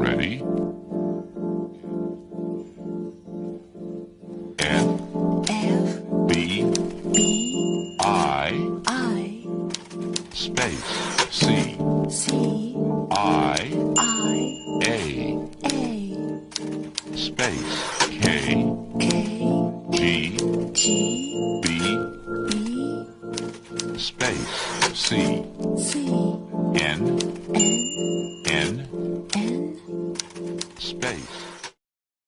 Ready? F, B, I, space, C, I, A, space, K, G, B, space, C, N,